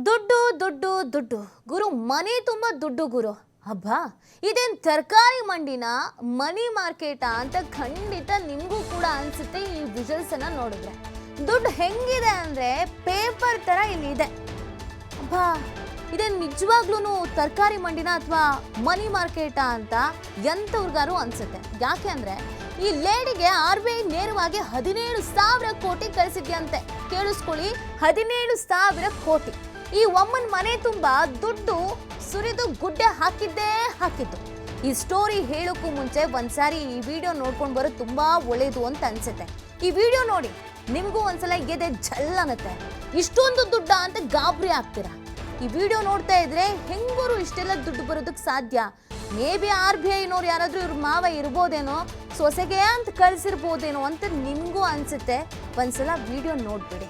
ದುಡ್ಡು ದುಡ್ಡು ದುಡ್ಡು ಗುರು ಮನೆ ತುಂಬ ದುಡ್ಡು ಗುರು ಹಬ್ಬಾ ಇದೇನು ತರಕಾರಿ ಮಂಡಿನ ಮನಿ ಮಾರ್ಕೆಟಾ ಅಂತ ಖಂಡಿತ ನಿಮಗೂ ಕೂಡ ಅನ್ಸುತ್ತೆ ಈ ವಿಜುವಲ್ಸ್ ಅನ್ನ ನೋಡಿದ್ರೆ ದುಡ್ಡು ಹೆಂಗಿದೆ ಅಂದ್ರೆ ಪೇಪರ್ ತರ ಇಲ್ಲಿ ಇದೆ ಅಬ್ಬಾ ಇದೇನು ನಿಜವಾಗ್ಲೂ ತರಕಾರಿ ಮಂಡಿನ ಅಥವಾ ಮನಿ ಮಾರ್ಕೆಟಾ ಅಂತ ಎಂಥವ್ರಿಗಾರು ಅನ್ಸುತ್ತೆ ಯಾಕೆ ಅಂದ್ರೆ ಈ ಲೇಡಿಗೆ RBI ನೇರವಾಗಿ 17,000 ಕೋಟಿ ಕಳಿಸಿದ್ಯಂತೆ ಕೇಳಿಸ್ಕೊಳ್ಳಿ 17,000 ಕೋಟಿ ಈ ಒಮ್ಮನ್ ಮನೆ ತುಂಬಾ ದುಡ್ಡು ಸುರಿದು ಗುಡ್ಡೆ ಹಾಕಿದ್ದು ಈ ಸ್ಟೋರಿ ಹೇಳೋಕ್ಕೂ ಮುಂಚೆ ಒಂದ್ಸಾರಿ ಈ ವಿಡಿಯೋ ನೋಡ್ಕೊಂಡು ಬರೋದು ತುಂಬಾ ಒಳ್ಳೇದು ಅಂತ ಅನ್ಸುತ್ತೆ ಈ ವಿಡಿಯೋ ನೋಡಿ ನಿಮಗೂ ಒಂದ್ಸಲ ಎದೆ ಜಲ್ ಅನ್ನತ್ತೆ ಇಷ್ಟೊಂದು ದುಡ್ಡ ಅಂತ ಗಾಬರಿ ಆಗ್ತೀರಾ ಈ ವಿಡಿಯೋ ನೋಡ್ತಾ ಇದ್ರೆ ಹೆಂಗೂರು ಇಷ್ಟೆಲ್ಲ ದುಡ್ಡು ಬರೋದಕ್ಕೆ ಸಾಧ್ಯ ಮೇ ಬಿ RBI ನೋರು ಯಾರಾದ್ರೂ ಇವ್ರ ಮಾವ ಇರ್ಬೋದೇನೋ ಸೊಸೆಗೆ ಅಂತ ಕಳ್ಸಿರ್ಬೋದೇನೋ ಅಂತ ನಿಮಗೂ ಅನ್ಸುತ್ತೆ ಒಂದ್ಸಲ ವಿಡಿಯೋ ನೋಡ್ಬಿಡಿ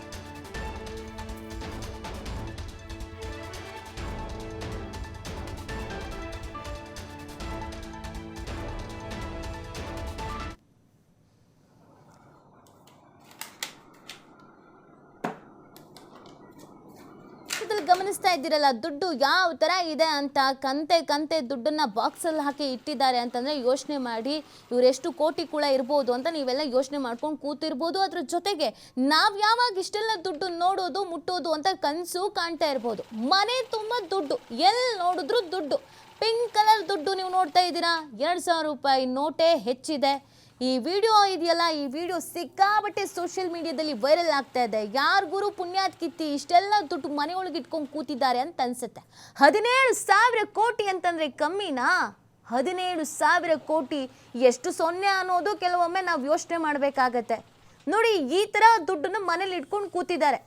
ಗಮನಿಸ್ತಾ ಇದ್ದೀರಲ್ಲ ದುಡ್ಡು ಯಾವ ತರ ಇದೆ ಅಂತ ಕಂತೆ ದುಡ್ಡನ್ನ ಬಾಕ್ಸ್ ಅಲ್ಲಿ ಹಾಕಿ ಇಟ್ಟಿದ್ದಾರೆ ಅಂತಂದ್ರೆ ಯೋಚನೆ ಮಾಡಿ ಇವರೆಷ್ಟು ಕೋಟಿ ಕೂಡ ಇರ್ಬೋದು ಅಂತ ನೀವೆಲ್ಲ ಯೋಚನೆ ಮಾಡ್ಕೊಂಡು ಕೂತಿರ್ಬೋದು ಅದ್ರ ಜೊತೆಗೆ ನಾವ್ ಯಾವಾಗ ಇಷ್ಟೆಲ್ಲ ದುಡ್ಡು ನೋಡೋದು ಮುಟ್ಟೋದು ಅಂತ ಕನಸು ಕಾಣ್ತಾ ಇರ್ಬೋದು ಮನೆ ತುಂಬಾ ದುಡ್ಡು ಎಲ್ಲಿ ನೋಡಿದ್ರು ದುಡ್ಡು ಪಿಂಕ್ ಕಲರ್ ದುಡ್ಡು ನೀವು ನೋಡ್ತಾ ಇದ್ದೀರಾ 2,000 ರೂಪಾಯಿ ನೋಟೇ ಹೆಚ್ಚಿದೆ ಈ ವಿಡಿಯೋ ಇದೆಯಲ್ಲ ಈ ವಿಡಿಯೋ ಸಿಕ್ಕಾಬಟ್ಟೆ ಸೋಷಿಯಲ್ ಮೀಡಿಯಾದಲ್ಲಿ ವೈರಲ್ ಆಗ್ತಾ ಇದೆ ಯಾರಿಗೂ ಪುಣ್ಯಾತ್ ಕಿತ್ತಿ ಇಷ್ಟೆಲ್ಲ ದುಡ್ಡು ಮನೆಯೊಳಗೆ ಇಟ್ಕೊಂಡು ಕೂತಿದ್ದಾರೆ ಅಂತ ಅನ್ಸುತ್ತೆ 17,000 ಕೋಟಿ ಅಂತಂದ್ರೆ ಕಮ್ಮಿನಾ 17,000 ಕೋಟಿ ಎಷ್ಟು ಸೊನ್ನೆ ಅನ್ನೋದು ಕೆಲವೊಮ್ಮೆ ನಾವು ಯೋಚನೆ ಮಾಡಬೇಕಾಗತ್ತೆ ನೋಡಿ ಈ ತರ ದುಡ್ಡನ್ನು ಮನೇಲಿ ಇಟ್ಕೊಂಡು ಕೂತಿದ್ದಾರೆ